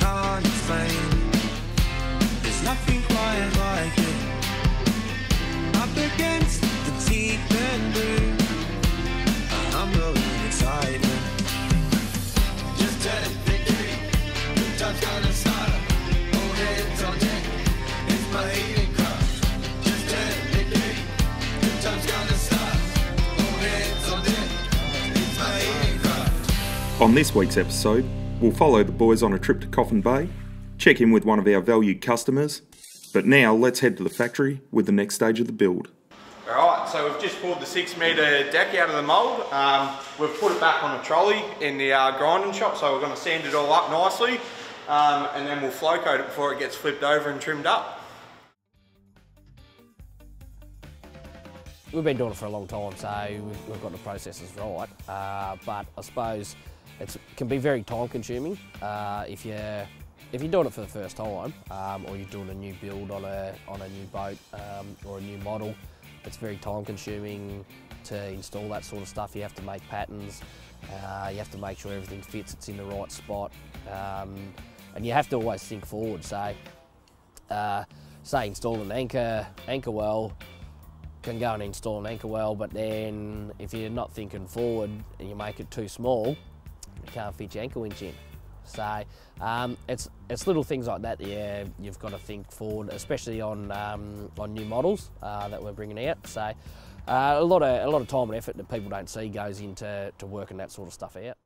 can't explain. There's nothing quite like it. Up against the deep and blue, a humble excitement. Just turn victory, good time's gonna start. All hands on deck, it's my Edencraft. Just turn victory, good time's gonna start. All hands on deck, it's my Edencraft. On this week's episode, we'll follow the boys on a trip to Coffin Bay, check in with one of our valued customers, but now let's head to the factory with the next stage of the build. Alright, so we've just pulled the 6 metre deck out of the mould. We've put it back on a trolley in the grinding shop, so we're going to sand it all up nicely, and then we'll flow coat it before it gets flipped over and trimmed up. We've been doing it for a long time, so we've got the processes right, but I suppose it can be very time consuming if you're doing it for the first time, or you're doing a new build on a new boat or a new model. It's very time consuming to install that sort of stuff. You have to make patterns, you have to make sure everything fits, it's in the right spot, and you have to always think forward. So, say install an anchor well, can go and install an anchor well, but then if you're not thinking forward and you make it too small, you can't fit your anchor winch in. So it's little things like that that you've got to think forward, especially on new models that we're bringing out. So a lot of time and effort that people don't see goes into working that sort of stuff out.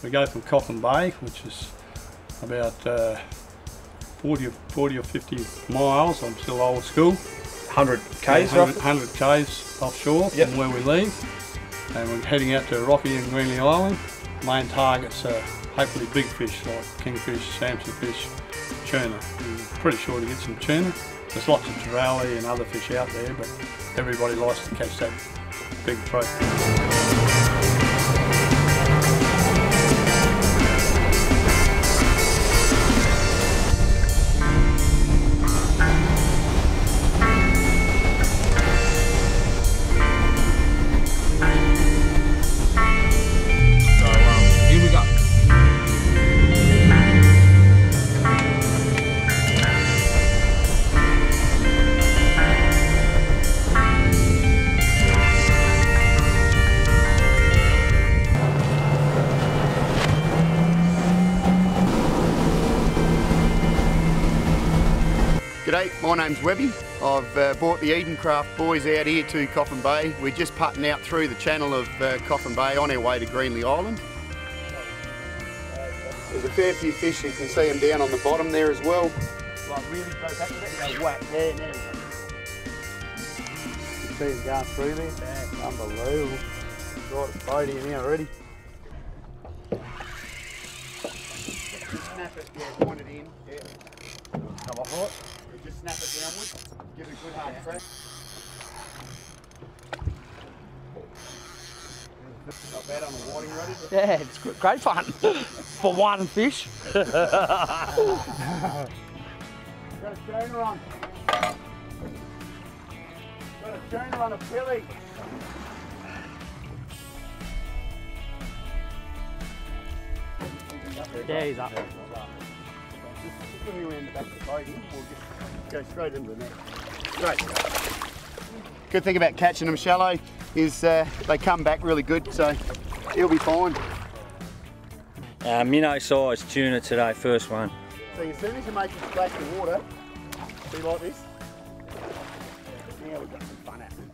We go from Coffin Bay, which is about 40 or 50 miles. I'm still old school. 100 k's roughly? 100 k's offshore from where we leave. And we're heading out to Rocky and Greenlee Island. Main targets are hopefully big fish like kingfish, samson fish, tuna. We're pretty sure to get some tuna. There's lots of trevally and other fish out there, but everybody likes to catch that big trophy. G'day, my name's Webby. I've brought the Edencraft boys out here to Coffin Bay. We're just putting out through the channel of Coffin Bay on our way to Greenlee Island. There's a fair few fish, you can see them down on the bottom there as well. Like really go back to that, go whack there, there. You can see them going through there. Yeah. Unbelievable. Right, it's boat here now already. Just snap it, yeah, point it in. Yeah. Come off it. Just snap it downwards, give it a good hard press. Not bad on the whiting, Roddy. Yeah, it's great fun for one fish. Got a tuna on. Got a tuna on a pilly. Yeah, he's up. Just when we in the back of the boat, we'll just go straight into the net. Great. Good thing about catching them shallow is they come back really good, so he'll be fine. Minnow size tuna today, first one. So as soon as you make it splash the water, be like this. Now we've got some fun happening.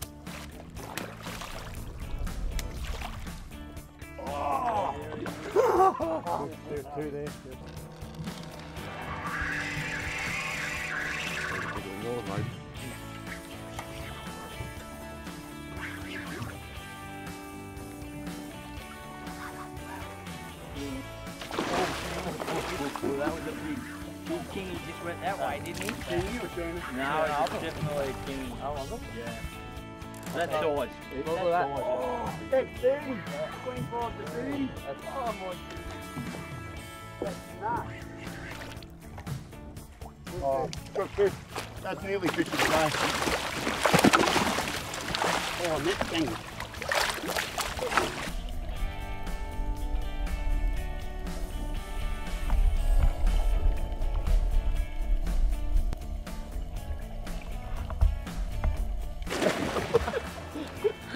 Oh! There's two there. That was a big kingy, just went that way, didn't he? Kingy or tuna? No, it's definitely a kingy. Oh, was it? Yeah. That size. Look at that. Oh, that's 30. 25 to 30. Oh my goodness. That's nuts. Oh, good fish. That's nearly fish for the day. Oh, net kingies.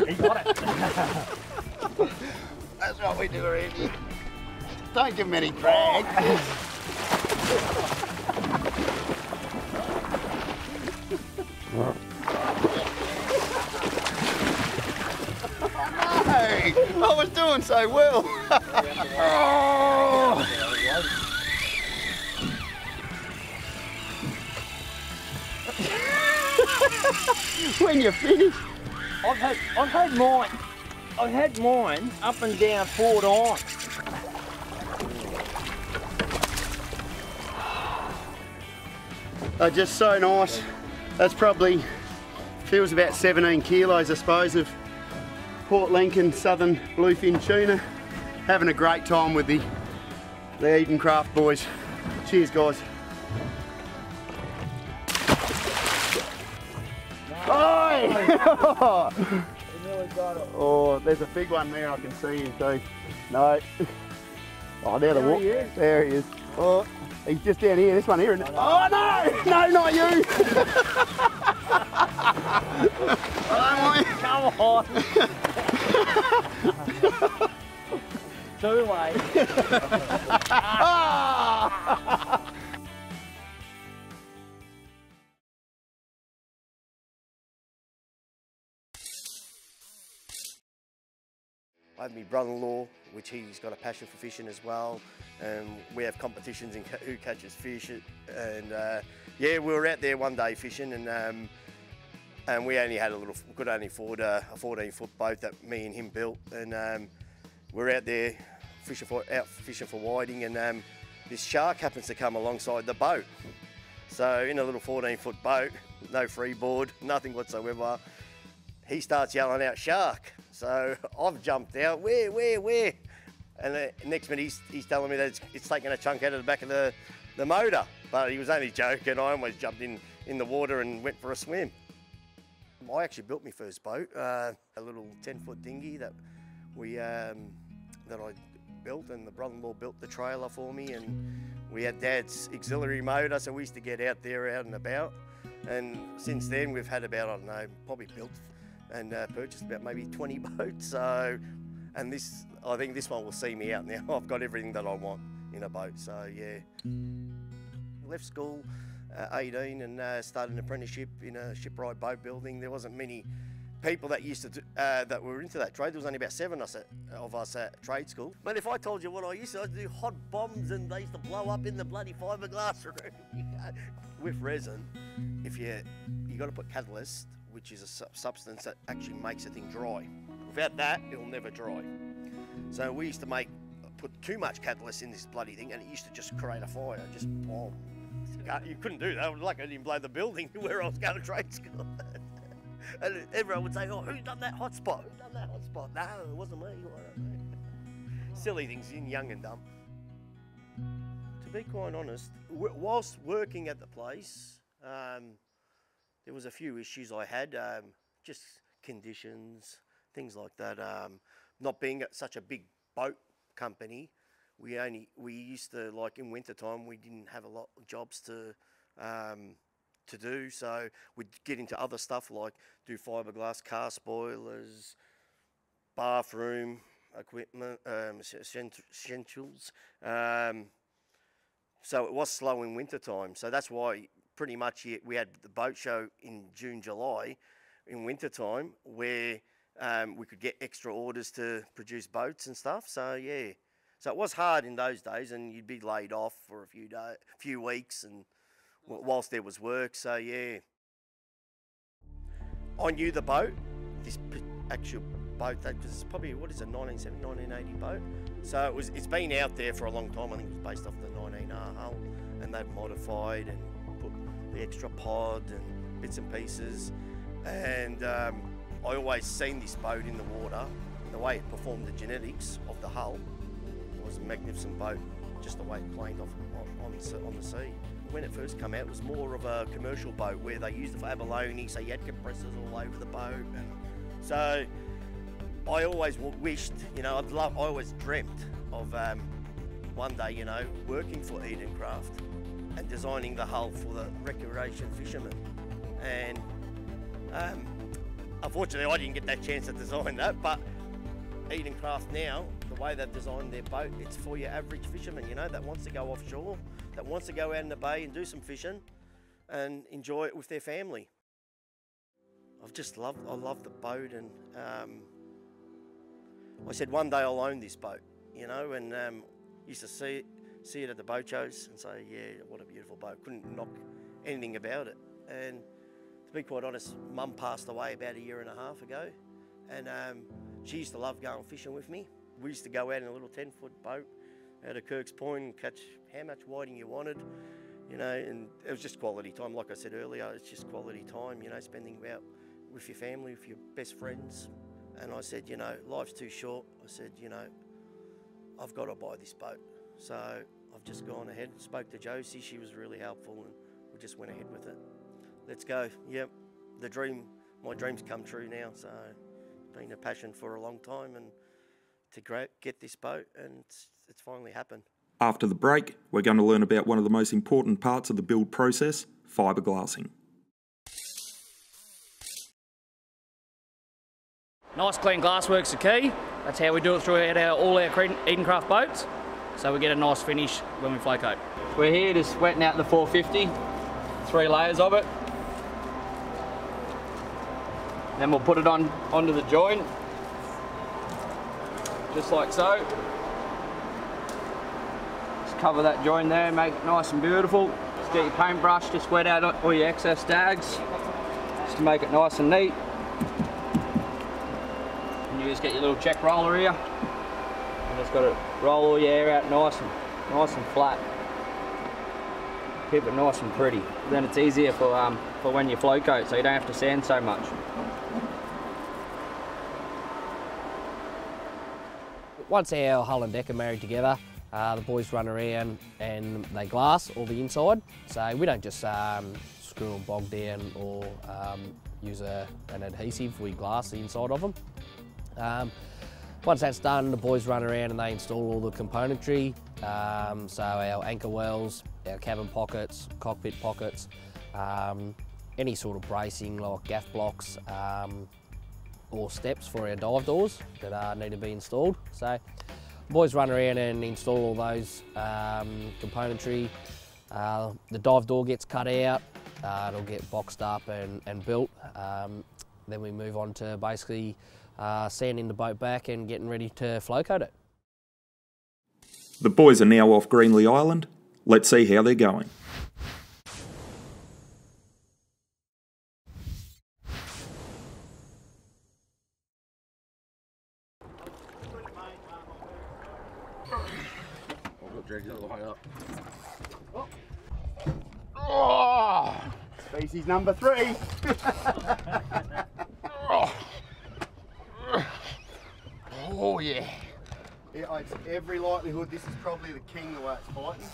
He got it. That's what we do around here. Don't give him any drag. I was doing so well. When you finish, I've had mine up and down 4 times. they're just so nice. That's probably feels about 17 kilos, I suppose, of Port Lincoln Southern Bluefin tuna. Having a great time with the Edencraft boys. Cheers, guys. Oh! Oh, there's a big one there. I can see him too. No. Oh, there the walk. There he is. Oh, he's just down here. This one here. Oh no! No, not you! Come on. Too late. I have my brother-in-law, which he's got a passion for fishing as well, and we have competitions in who catches fish. And yeah, we were out there one day fishing, and we only had could only afford a 14-foot boat that me and him built, and we're out there fishing for whiting, and this shark happens to come alongside the boat. So in a little 14-foot boat, no freeboard, nothing whatsoever, he starts yelling out "shark." So I've jumped out, where? And the next minute he's telling me that it's taking a chunk out of the back of the motor. But he was only joking. I almost jumped in the water and went for a swim. I actually built my first boat, a little 10-foot dinghy that I built, and the brother-in-law built the trailer for me, and we had Dad's auxiliary motor, so we used to get out there out and about. And since then we've had about, I don't know, probably built and purchased about maybe 20 boats. So, and I think this one will see me out now. I've got everything that I want in a boat, so yeah. Left school at 18 and started an apprenticeship in a shipwright boat building. There wasn't many people that used to that were into that trade. There was only about 7 of us at trade school. But if I told you what I used to do hot bombs, and they used to blow up in the bloody fiberglass room with resin. If you got to put catalyst, which is a substance that actually makes the thing dry. Without that, it'll never dry. So we used to put too much catalyst in this bloody thing, and it used to just create a fire, just bomb. You couldn't do that. Like, I didn't blow the building where I was going to trade school. And everyone would say, "Oh, who's done that hot spot? Who's done that hot spot?" No, it wasn't me. I don't know. Silly things, young and dumb. To be quite honest, whilst working at the place, there was a few issues I had, just conditions, things like that. Not being at such a big boat company, we used to, like in winter time, we didn't have a lot of jobs to do, so we'd get into other stuff like do fiberglass, car spoilers, bathroom equipment, essentials. So it was slow in winter time, so that's why pretty much we had the boat show in June, July, in winter time, where we could get extra orders to produce boats and stuff. So yeah, so it was hard in those days, and you'd be laid off for a few weeks, and whilst there was work. So yeah, I knew the boat, this actual boat, that was probably, what is it, 1970, 1980 boat. So it's been out there for a long time. I think it was based off the 19R hull, and they've modified and put the extra pod and bits and pieces. And I always seen this boat in the water. The way it performed the genetics of the hull was a magnificent boat, just the way it planed off on the sea. It when it first came out, it was more of a commercial boat where they used it for abalone, so you had compressors all over the boat. And so I always wished, you know, I always dreamt of one day, you know, working for Edencraft and designing the hull for the recreation fishermen. And unfortunately I didn't get that chance to design that, but Edencraft now, the way they've designed their boat, it's for your average fisherman, you know, that wants to go offshore, that wants to go out in the bay and do some fishing and enjoy it with their family. I love the boat, and I said one day I'll own this boat, you know, and used to see it at the boat shows and say, yeah, what a beautiful boat. Couldn't knock anything about it. And to be quite honest, Mum passed away about 1.5 years ago, and she used to love going fishing with me. We used to go out in a little 10-foot boat out of Kirk's Point and catch how much whiting you wanted, you know, and it was just quality time. Like I said earlier, it's just quality time, you know, spending out with your family, with your best friends. And I said, you know, life's too short. I said, you know, I've got to buy this boat. So I've just gone ahead, spoke to Josie. She was really helpful, and we just went ahead with it. Let's go. Yep, my dream's come true now. So it's been a passion for a long time, and to get this boat, and it's finally happened. After the break, we're going to learn about one of the most important parts of the build process, fiberglassing. Nice clean glasswork's the key. That's how we do it throughout all our Edencraft boats. So we get a nice finish when we flow coat. We're here just wetting out the 450, 3 layers of it. Then we'll put it onto the joint, just like so. Just cover that joint there, make it nice and beautiful. Just get your paintbrush, just wet out all your excess stags, just to make it nice and neat. And you just get your little check roller here, and just got to roll all your air out nice and flat. Keep it nice and pretty. Then it's easier for when you flow coat, so you don't have to sand so much. Once our hull and deck are married together, the boys run around and they glass all the inside. So we don't just screw and bog down or use an adhesive, we glass the inside of them. Once that's done, the boys run around and they install all the componentry. So our anchor wells, our cabin pockets, cockpit pockets, any sort of bracing like gaff blocks, or steps for our dive doors that need to be installed. So the boys run around and install all those componentry. The dive door gets cut out, it'll get boxed up and built. Then we move on to basically sanding the boat back and getting ready to flow coat it. The boys are now off Greenlee Island. Let's see how they're going. Oh, species number 3. Oh yeah. It's every likelihood this is probably the king the way it's fighting.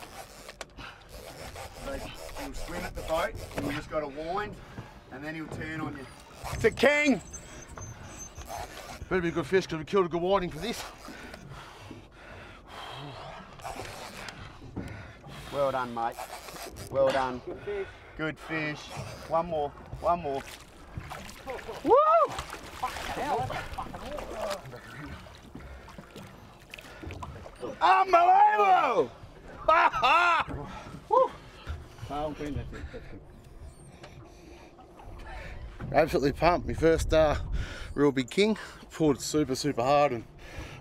So he'll swim at the boat and you just got to wind and then he'll turn on you. It's a king! Better be a good fish because we killed a good whiting for this. Well done, mate. Well done. Good fish. Good fish. One more. One more. Woo! Unbelievable! Absolutely pumped. My first real big king. Pulled super hard and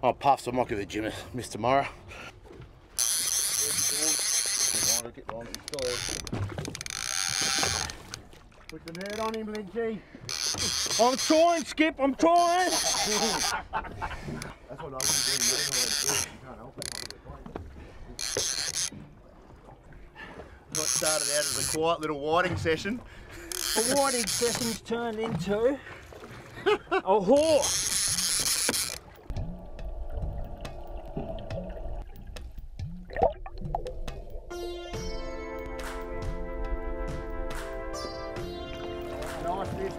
I puffed, so I might give the gym a miss tomorrow. Put some hurt on him, Lynchy. I'm trying, Skip, I'm trying! That's what I wouldn't do. You can't help it. What started out as a quiet little whiting session. The whiting session's turned into a horse.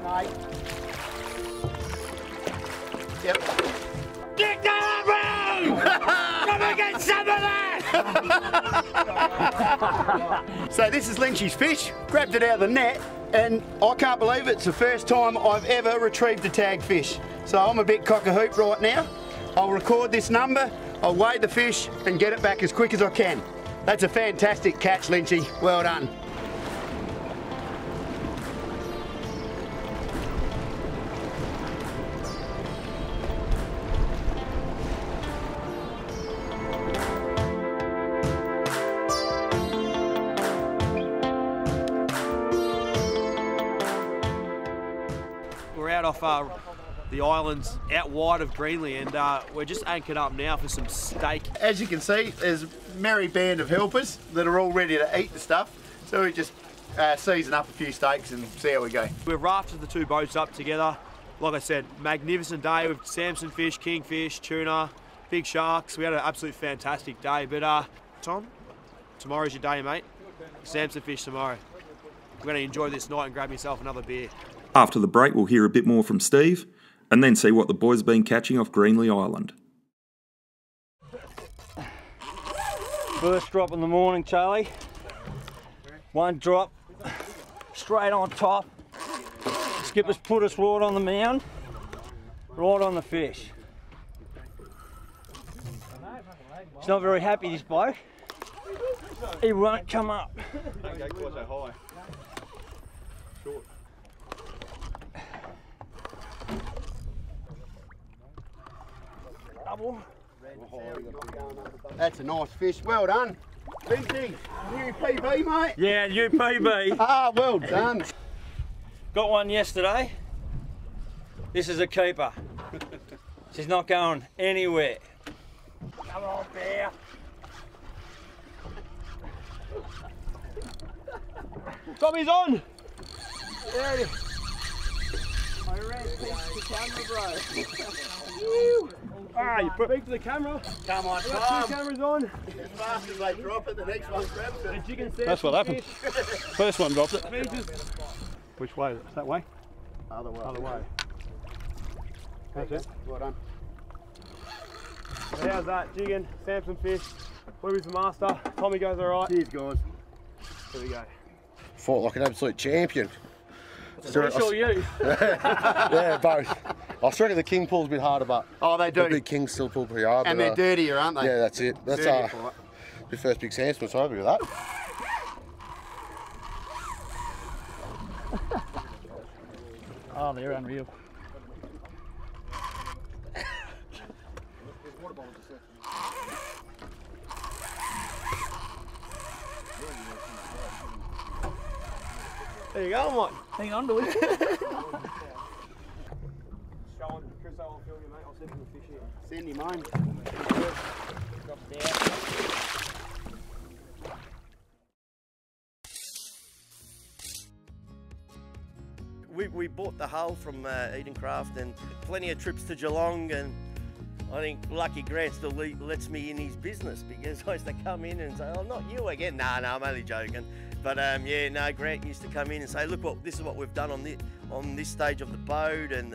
mate. Yep. Get that room! Come and get some of that! So this is Lynchy's fish. Grabbed it out of the net, and I can't believe it's the first time I've ever retrieved a tag fish. So I'm a bit cock-a-hoop right now. I'll record this number, I'll weigh the fish and get it back as quick as I can. That's a fantastic catch, Lynchy. Well done. We're out off the islands out wide of Greenlee, and we're just anchored up now for some steak. As you can see, there's a merry band of helpers that are all ready to eat the stuff. So we just season up a few steaks and see how we go. We've rafted the two boats up together. Like I said, magnificent day with samson fish, kingfish, tuna, big sharks. We had an absolute fantastic day. But Tom, tomorrow's your day, mate. Samson fish tomorrow. We're going to enjoy this night and grab yourself another beer. After the break, we'll hear a bit more from Steve, and then see what the boys have been catching off Greenlee Island. First drop in the morning, Charlie. One drop, straight on top. Skipper's put us right on the mound, right on the fish. He's not very happy, this bloke. He won't come up. Don't go quite so high. Short. Double. That's a nice fish. Well done. Lynchy, new PB, mate. Yeah, UPB. Ah, well done. Got one yesterday. This is a keeper. She's not going anywhere. Come on, bear. Tommy's on! There it is. I ran to camera, bro. Ah, you speak to the camera. Come on, We've got two cameras on. As fast as they drop it, the next one grabs it. That's what happened. First one dropped it. Features. Which way? That way? Other way. Other way. That's it. Well done. How's that? Jigging, samson fish. Bluey's the master. Tommy goes alright. Cheers, guys. Here we go. Fought like an absolute champion. Special you. Yeah, both. I reckon the king pull's a bit harder, but Oh, they do. the big kings still pull pretty hard. And but, they're dirtier, aren't they? Yeah, that's it. That's Dirtier fight. your first big samson, so I'm happy with that. Oh, they're unreal. There you go, mate. Hang on to it. Show on, Chris, I'll film you, mate. I'll send him the fish here. Send him home. Drop down. We bought the hull from Edencraft, and plenty of trips to Geelong, and I think lucky Grant still lets me in his business, because I used to come in and say, oh, not you again. No, I'm only joking. But yeah, no, Grant used to come in and say, look, this is what we've done on this stage of the boat, and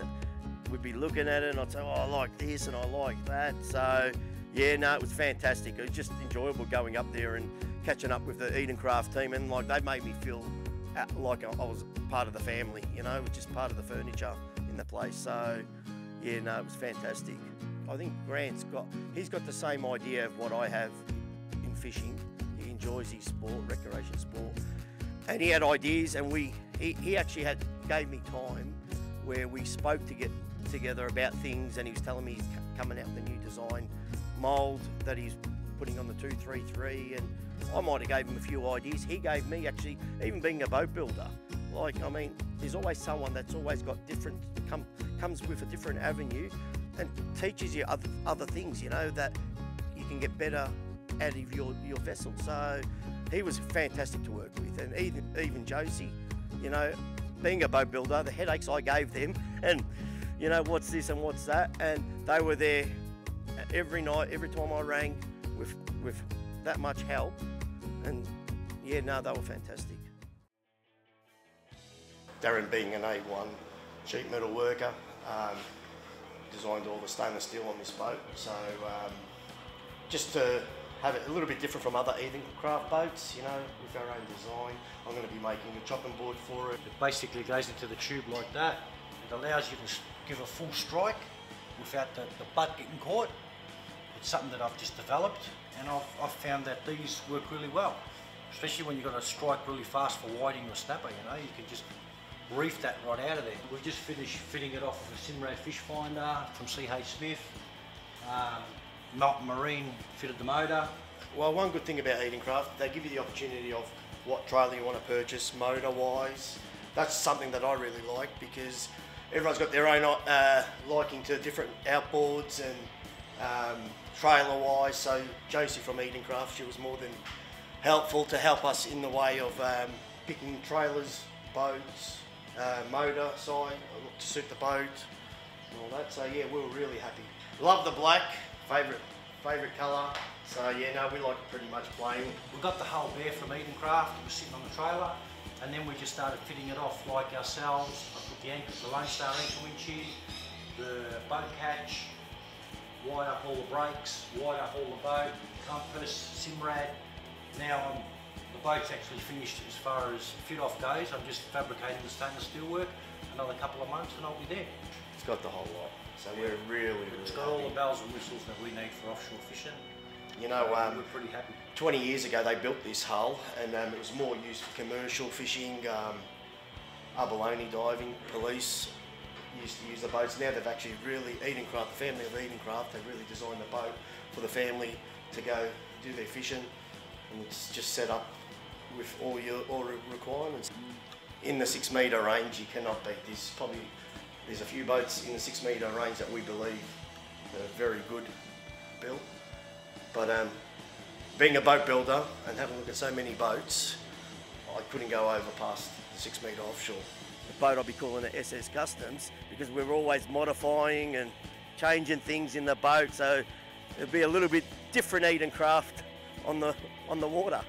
we'd be looking at it, and I'd say, oh, I like this and I like that. So yeah, no, it was fantastic. It was just enjoyable going up there and catching up with the Edencraft team, and like they made me feel like I was part of the family, you know, just part of the furniture in the place. So yeah, no, it was fantastic. I think he's got the same idea of what I have in fishing. He enjoys his sport, recreation sport, and he had ideas, and he actually gave me time where we spoke to get together about things, and he was telling me he's coming out with a new design mould that he's putting on the 233, and I might have gave him a few ideas. He gave me, actually, even being a boat builder, like, I mean, there's always someone that's always got different, comes with a different avenue and teaches you other things, you know, that you can get better out of your vessel. So he was fantastic to work with, and even Josie, you know, being a boat builder, the headaches I gave them, and you know, what's this and what's that, and they were there every night, every time I rang with that much help, and yeah, no, they were fantastic. Darren being an A1 sheet metal worker. Designed all the stainless steel on this boat, so just to have it a little bit different from other Edencraft boats, you know, with our own design. I'm going to be making a chopping board for it. It basically goes into the tube like that. It allows you to give a full strike without the butt getting caught. It's something that I've just developed, and I've found that these work really well, especially when you've got to strike really fast for whiting or snapper, you know, you can just reef that right out of there. We've just finished fitting it off with a Simrad fish finder from C.H. Smith. Melton Marine fitted the motor. Well, one good thing about Edencraft, they give you the opportunity of what trailer you want to purchase motor-wise. That's something that I really like, because everyone's got their own liking to different outboards and trailer-wise. So Josie from Edencraft, she was more than helpful to help us in the way of picking trailers, boats, motor side to suit the boat and all that. So yeah, we were really happy. Love the black, favourite colour. So yeah, no, we like it pretty much plain. We got the hull bare from Edencraft. It was sitting on the trailer, and then we just started fitting it off like ourselves. I put the Lone Star anchor winch in, the boat catch, wired up all the brakes, wired up all the boat, compass, Simrad. Now the boat's actually finished as far as fit off goes. I'm just fabricating the stainless steel work. Another couple of months and I'll be there. It's got the whole lot. So we're really It's got all the bells and whistles that we need for offshore fishing. You know, we're pretty happy. 20 years ago they built this hull, and it was more used for commercial fishing, abalone diving, police used to use the boats. Now they've actually really, Edencraft, the family of Edencraft, they've really designed the boat for the family to go do their fishing, and it's just set up with all requirements. In the 6 metre range, you cannot beat this. There's a few boats in the 6 metre range that we believe are very good built. But being a boat builder and having a look at so many boats, I couldn't go over past the 6 metre offshore. The boat I'll be calling it SS Customs, because we're always modifying and changing things in the boat, so it'll be a little bit different Edencraft on the water.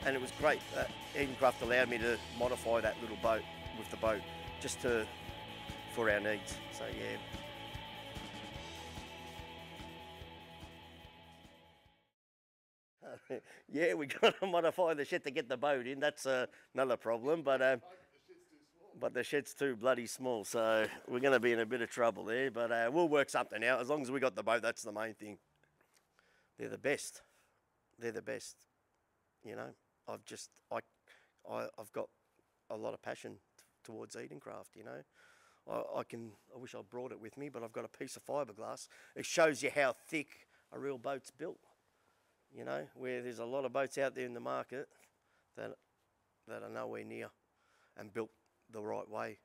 And it was great that Edencraft allowed me to modify that little boat with the boat just for our needs. So yeah. Yeah, we got to modify the shed to get the boat in. That's another problem, but the shed's too bloody small, so we're going to be in a bit of trouble there. But we'll work something out. As long as we got the boat, that's the main thing. They're the best. They're the best. You know, I've got a lot of passion towards Edencraft. You know, I wish I brought it with me, but I've got a piece of fiberglass. It shows you how thick a real boat's built. You know, where there's a lot of boats out there in the market that are nowhere near and built the right way.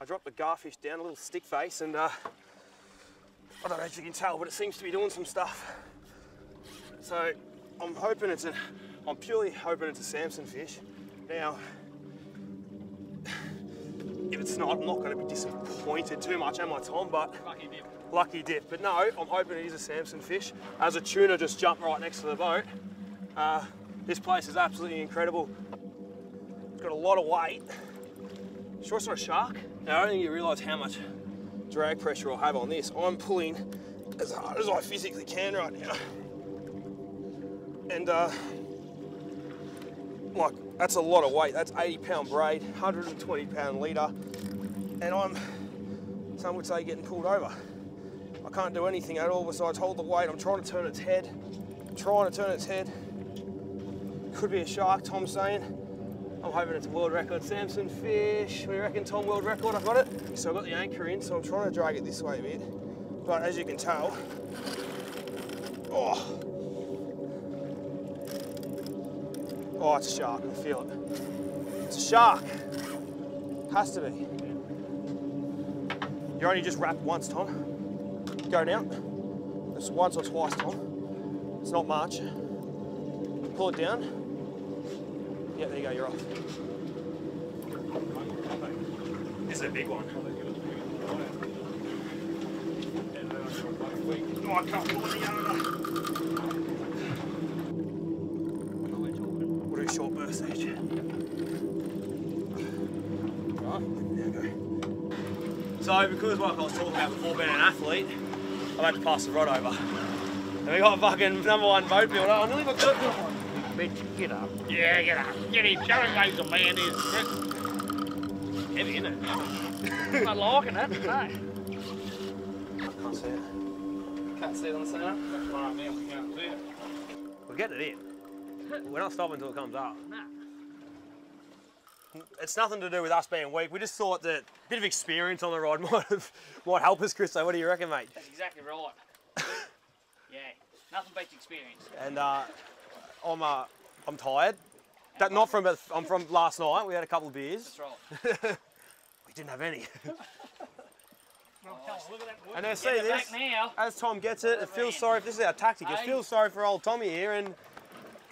I dropped the garfish down, a little stick face, and I don't know if you can tell, but it seems to be doing some stuff. So I'm purely hoping it's a samson fish. Now, if it's not, I'm not going to be disappointed too much, am I, Tom? But lucky dip. Lucky dip. But no, I'm hoping it is a samson fish. As a tuna just jumped right next to the boat. This place is absolutely incredible. It's got a lot of weight. Sure it's not a shark? Now, I don't think you realise how much drag pressure I'll have on this. I'm pulling as hard as I physically can right now. And like, that's a lot of weight. That's 80-pound braid, 120-pound leader, and some would say getting pulled over. I can't do anything at all besides hold the weight. I'm trying to turn its head. Could be a shark, Tom's saying. I'm hoping it's a world record samson fish. We reckon, Tom, world record? I've got it. So I've got the anchor in, so I'm trying to drag it this way a bit. But as you can tell, oh, it's a shark, I feel it. It's a shark. Has to be. You're only just wrapped once, Tom. Go down. It's once or twice, Tom. It's not much. Pull it down. Yeah, there you go, you're off. This is a big one. We'll do short bursts each. So because like I was talking about before being an athlete, I've had to pass the rod over. And we got fucking #1 boat builder. I nearly got good. Bitch, get up. Yeah, get up. Get him. Show him who's the man is. Heavy, isn't it? I'm not liking it. No. Can't see it. Can't see it on the center. That's right now, we can't see it. We're getting it in. We're not stopping until it comes up. Nah. It's nothing to do with us being weak. We just thought that a bit of experience on the rod might help us, Chris. So what do you reckon, mate? That's exactly right. Yeah, nothing beats experience. And I'm tired. I'm from last night. We had a couple of beers. That's right. We didn't have any. Look at that wood. And now see Get it this, back now. as Tom gets it, it feels sorry, this is our tactic, it feels sorry for old Tommy here and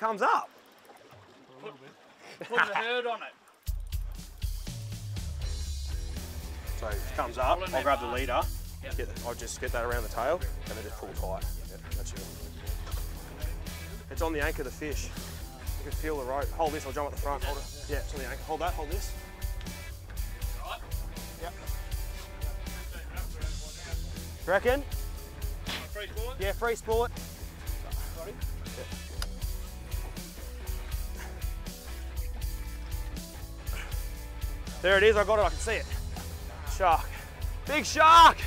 comes up. Put the herd on it. So it comes up, I'll grab the leader, I'll just get that around the tail and then just pull tight. Yep, that's it. It's on the anchor of the fish. You can feel the rope. Hold this, I'll jump at the front. Hold it. Yeah, it's on the anchor. Hold that, hold this. Right. Yep. Reckon? Free sport? Yeah, free sport. Sorry. There it is, I got it, I can see it. Shark. Big shark!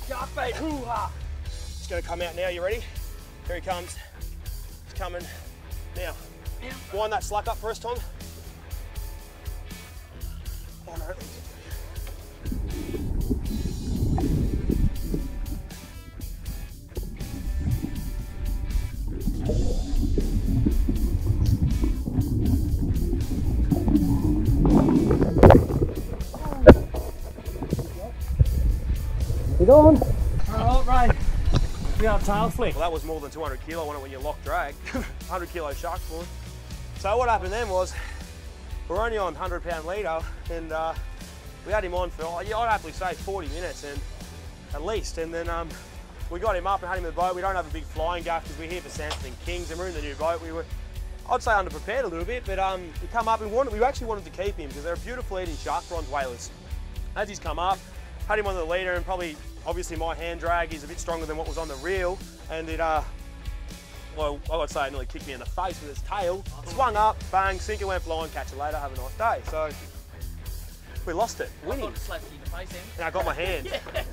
Shark bait, hoo-ha! It's gonna come out now, you ready? Here he comes. It's coming. Now, wind that slack up for us, Tom. Oh no. Get on. All right, Ray. We have tail flick. Well, that was more than 200 kilo on it when you lock drag. 100 kilo shark spawn. So what happened then was, we're only on 100 pound leader and we had him on for, I'd happily say 40 minutes and at least. And then we got him up and had him in the boat. We don't have a big flying gaff because we're here for samson and kings and we're in the new boat. We were, I'd say underprepared a little bit, but we come up and we actually wanted to keep him because they're beautiful eating shark bronze whalers. As he's come up, had him on the leader and probably, obviously my hand drag is a bit stronger than what was on the reel and it, well, I would say it nearly kicked me in the face with its tail. Swung up, bang, sinker went flying, catch you later, have a nice day. So, we lost it, winning. I thought it slapped you in the face then. And I got my hand,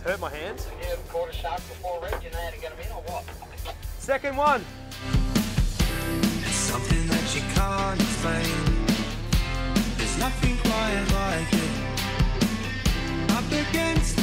hurt my hand. Yeah, caught a shark before red, you know how to get them in or what? Second one. It's something that you can't explain. There's nothing quite like it. Up against